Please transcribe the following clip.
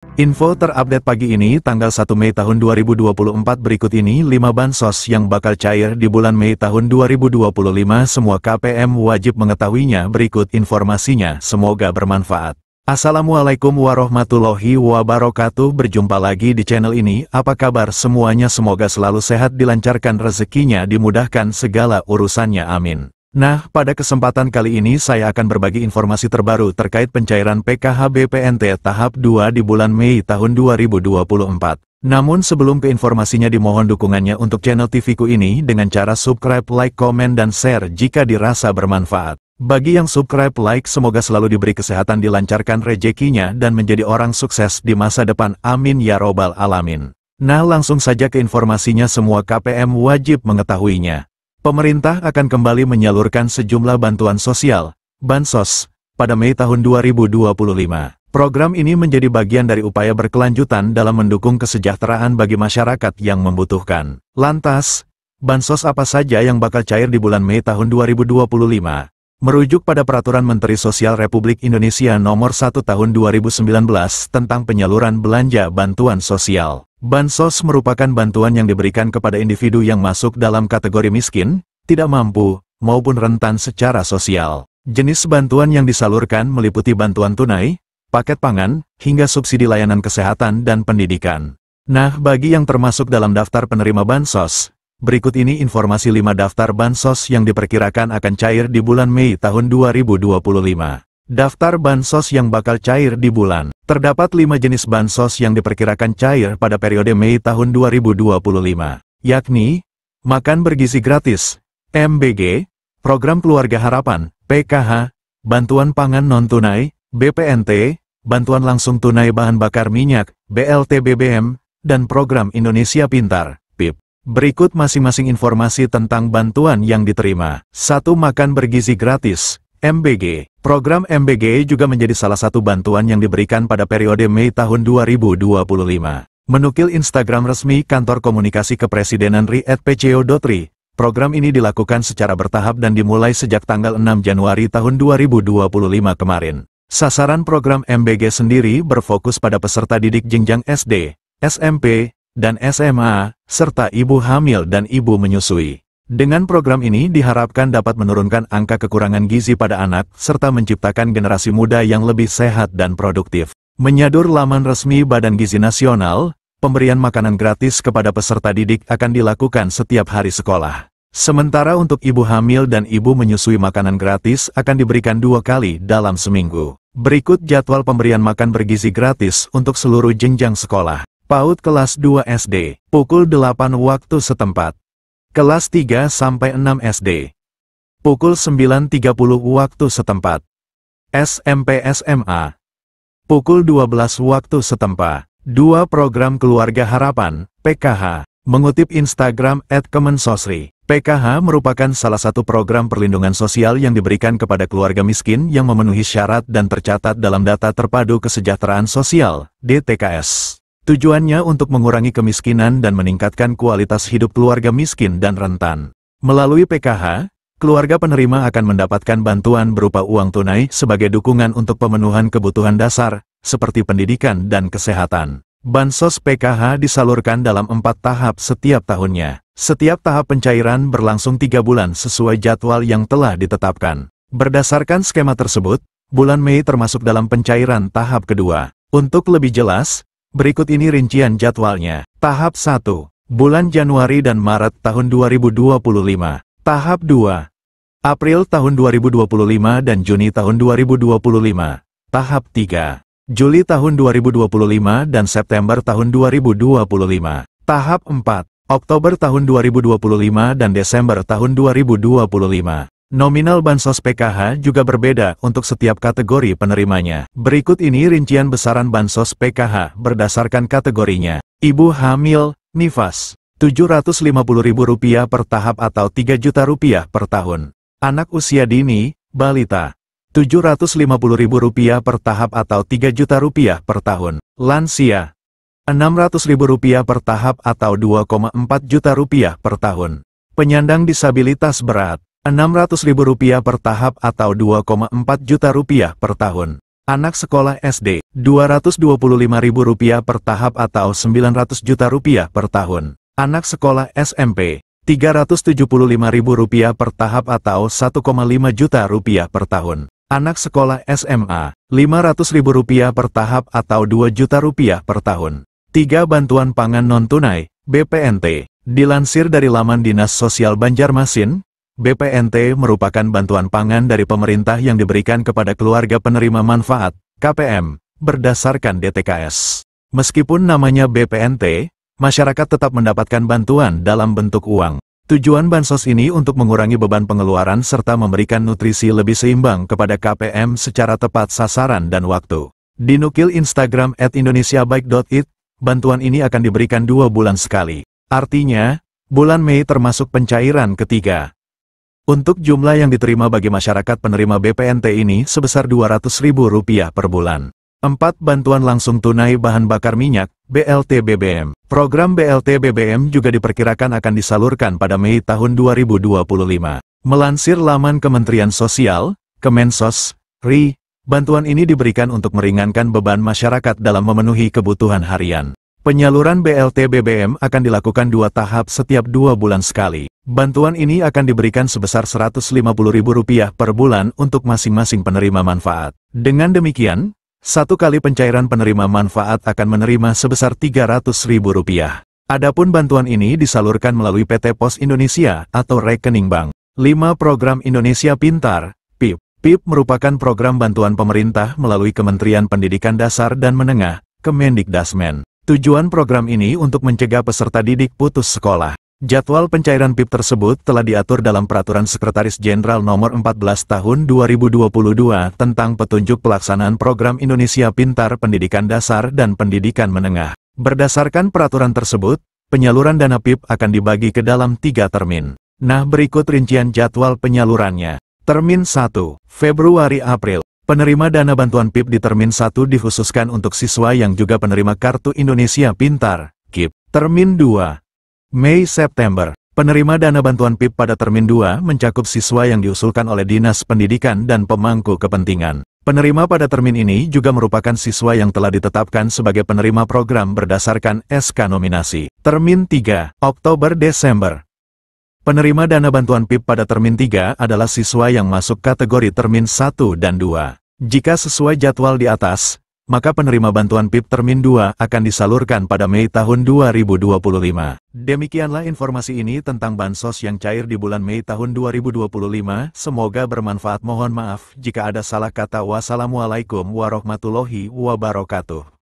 Info terupdate pagi ini tanggal 1 Mei tahun 2024 berikut ini 5 bansos yang bakal cair di bulan Mei tahun 2025. Semua KPM wajib mengetahuinya. Berikut informasinya, semoga bermanfaat. Assalamualaikum warahmatullahi wabarakatuh. Berjumpa lagi di channel ini. Apa kabar semuanya? Semoga selalu sehat, dilancarkan rezekinya, dimudahkan segala urusannya, amin. Nah, pada kesempatan kali ini saya akan berbagi informasi terbaru terkait pencairan PKH BPNT tahap 2 di bulan Mei tahun 2024. Namun sebelum ke informasinya, dimohon dukungannya untuk channel TV-ku ini dengan cara subscribe, like, komen, dan share jika dirasa bermanfaat. Bagi yang subscribe, like, semoga selalu diberi kesehatan, dilancarkan rezekinya, dan menjadi orang sukses di masa depan, amin ya robbal alamin. Nah, langsung saja ke informasinya. Semua KPM wajib mengetahuinya. Pemerintah akan kembali menyalurkan sejumlah bantuan sosial, bansos, pada Mei tahun 2025. Program ini menjadi bagian dari upaya berkelanjutan dalam mendukung kesejahteraan bagi masyarakat yang membutuhkan. Lantas, bansos apa saja yang bakal cair di bulan Mei tahun 2025? Merujuk pada Peraturan Menteri Sosial Republik Indonesia Nomor 1 Tahun 2019 tentang penyaluran belanja bantuan sosial. Bansos merupakan bantuan yang diberikan kepada individu yang masuk dalam kategori miskin, tidak mampu, maupun rentan secara sosial. Jenis bantuan yang disalurkan meliputi bantuan tunai, paket pangan, hingga subsidi layanan kesehatan dan pendidikan. Nah, bagi yang termasuk dalam daftar penerima bansos, berikut ini informasi 5 daftar bansos yang diperkirakan akan cair di bulan Mei tahun 2025. Daftar bansos yang bakal cair di bulan. Terdapat 5 jenis bansos yang diperkirakan cair pada periode Mei tahun 2025, yakni makan bergizi gratis, MBG, program keluarga harapan, PKH, bantuan pangan non-tunai, BPNT, bantuan langsung tunai bahan bakar minyak, BLT BBM, dan program Indonesia Pintar, PIP. Berikut masing-masing informasi tentang bantuan yang diterima. 1. Makan bergizi gratis, MBG. Program MBG juga menjadi salah satu bantuan yang diberikan pada periode Mei tahun 2025. Menukil Instagram resmi Kantor Komunikasi Kepresidenan RI @pco.ri, program ini dilakukan secara bertahap dan dimulai sejak tanggal 6 Januari tahun 2025 kemarin. Sasaran program MBG sendiri berfokus pada peserta didik jenjang SD, SMP, dan SMA, serta ibu hamil dan ibu menyusui. Dengan program ini diharapkan dapat menurunkan angka kekurangan gizi pada anak, serta menciptakan generasi muda yang lebih sehat dan produktif. Menyadur laman resmi Badan Gizi Nasional, pemberian makanan gratis kepada peserta didik akan dilakukan setiap hari sekolah. Sementara untuk ibu hamil dan ibu menyusui, makanan gratis akan diberikan 2 kali dalam seminggu. Berikut jadwal pemberian makan bergizi gratis untuk seluruh jenjang sekolah. PAUD kelas 2 SD, pukul 8 waktu setempat. Kelas 3 sampai 6 SD, pukul 9.30 waktu setempat. SMP SMA, pukul 12 waktu setempat. 2. Program Keluarga Harapan, PKH. Mengutip Instagram @kemensosri, PKH merupakan salah satu program perlindungan sosial yang diberikan kepada keluarga miskin yang memenuhi syarat dan tercatat dalam Data Terpadu Kesejahteraan Sosial, DTKS. Tujuannya untuk mengurangi kemiskinan dan meningkatkan kualitas hidup keluarga miskin dan rentan. Melalui PKH, keluarga penerima akan mendapatkan bantuan berupa uang tunai sebagai dukungan untuk pemenuhan kebutuhan dasar, seperti pendidikan dan kesehatan. Bansos PKH disalurkan dalam 4 tahap setiap tahunnya. Setiap tahap pencairan berlangsung 3 bulan sesuai jadwal yang telah ditetapkan. Berdasarkan skema tersebut, bulan Mei termasuk dalam pencairan tahap kedua. Untuk lebih jelas, berikut ini rincian jadwalnya. Tahap 1, bulan Januari dan Maret tahun 2025. Tahap 2, April tahun 2025 dan Juni tahun 2025. Tahap 3, Juli tahun 2025 dan September tahun 2025. Tahap 4, Oktober tahun 2025 dan Desember tahun 2025. Nominal bansos PKH juga berbeda untuk setiap kategori penerimanya. Berikut ini rincian besaran bansos PKH berdasarkan kategorinya. Ibu hamil, nifas, Rp750.000 per tahap atau Rp3.000.000 per tahun. Anak usia dini, balita, Rp750.000 per tahap atau Rp3.000.000 per tahun. Lansia, Rp600.000 per tahap atau Rp2,4 juta per tahun. Penyandang disabilitas berat, Rp600.000 per tahap atau Rp2,4 juta per tahun. Anak sekolah SD, Rp225.000 per tahap atau Rp900 juta per tahun. Anak sekolah SMP, Rp375.000 per tahap atau Rp1,5 juta per tahun. Anak sekolah SMA, Rp500.000 per tahap atau Rp2 juta per tahun. 3. Bantuan pangan non-tunai, BPNT. Dilansir dari laman Dinas Sosial Banjarmasin, BPNT merupakan bantuan pangan dari pemerintah yang diberikan kepada keluarga penerima manfaat, KPM, berdasarkan DTKS. Meskipun namanya BPNT, masyarakat tetap mendapatkan bantuan dalam bentuk uang. Tujuan bansos ini untuk mengurangi beban pengeluaran serta memberikan nutrisi lebih seimbang kepada KPM secara tepat sasaran dan waktu. Dinukil Instagram @indonesiabaik.it, bantuan ini akan diberikan 2 bulan sekali. Artinya, bulan Mei termasuk pencairan ketiga. Untuk jumlah yang diterima bagi masyarakat penerima BPNT ini sebesar Rp200.000 per bulan. 4. Bantuan langsung tunai bahan bakar minyak, BLT BBM. Program BLT BBM juga diperkirakan akan disalurkan pada Mei tahun 2025. Melansir laman Kementerian Sosial, Kemensos, RI, bantuan ini diberikan untuk meringankan beban masyarakat dalam memenuhi kebutuhan harian. Penyaluran BLT BBM akan dilakukan 2 tahap setiap 2 bulan sekali. Bantuan ini akan diberikan sebesar Rp150.000 per bulan untuk masing-masing penerima manfaat. Dengan demikian, 1 kali pencairan penerima manfaat akan menerima sebesar Rp300.000. Adapun bantuan ini disalurkan melalui PT Pos Indonesia atau rekening bank. 5. Program Indonesia Pintar, PIP. PIP merupakan program bantuan pemerintah melalui Kementerian Pendidikan Dasar dan Menengah, Kemendikdasmen. Tujuan program ini untuk mencegah peserta didik putus sekolah. Jadwal pencairan PIP tersebut telah diatur dalam Peraturan Sekretaris Jenderal Nomor 14 Tahun 2022 tentang petunjuk pelaksanaan program Indonesia Pintar Pendidikan Dasar dan Pendidikan Menengah. Berdasarkan peraturan tersebut, penyaluran dana PIP akan dibagi ke dalam 3 termin. Nah, berikut rincian jadwal penyalurannya. Termin 1, Februari-April. Penerima dana bantuan PIP di Termin 1 dikhususkan untuk siswa yang juga penerima Kartu Indonesia Pintar, KIP. Termin 2, Mei-September. Penerima dana bantuan PIP pada Termin 2 mencakup siswa yang diusulkan oleh Dinas Pendidikan dan pemangku kepentingan. Penerima pada termin ini juga merupakan siswa yang telah ditetapkan sebagai penerima program berdasarkan SK nominasi. Termin 3, Oktober-Desember. Penerima dana bantuan PIP pada Termin 3 adalah siswa yang masuk kategori Termin 1 dan 2. Jika sesuai jadwal di atas, maka penerima bantuan PIP Termin 2 akan disalurkan pada Mei tahun 2025. Demikianlah informasi ini tentang bansos yang cair di bulan Mei tahun 2025. Semoga bermanfaat. Mohon maaf jika ada salah kata. Wassalamualaikum warahmatullahi wabarakatuh.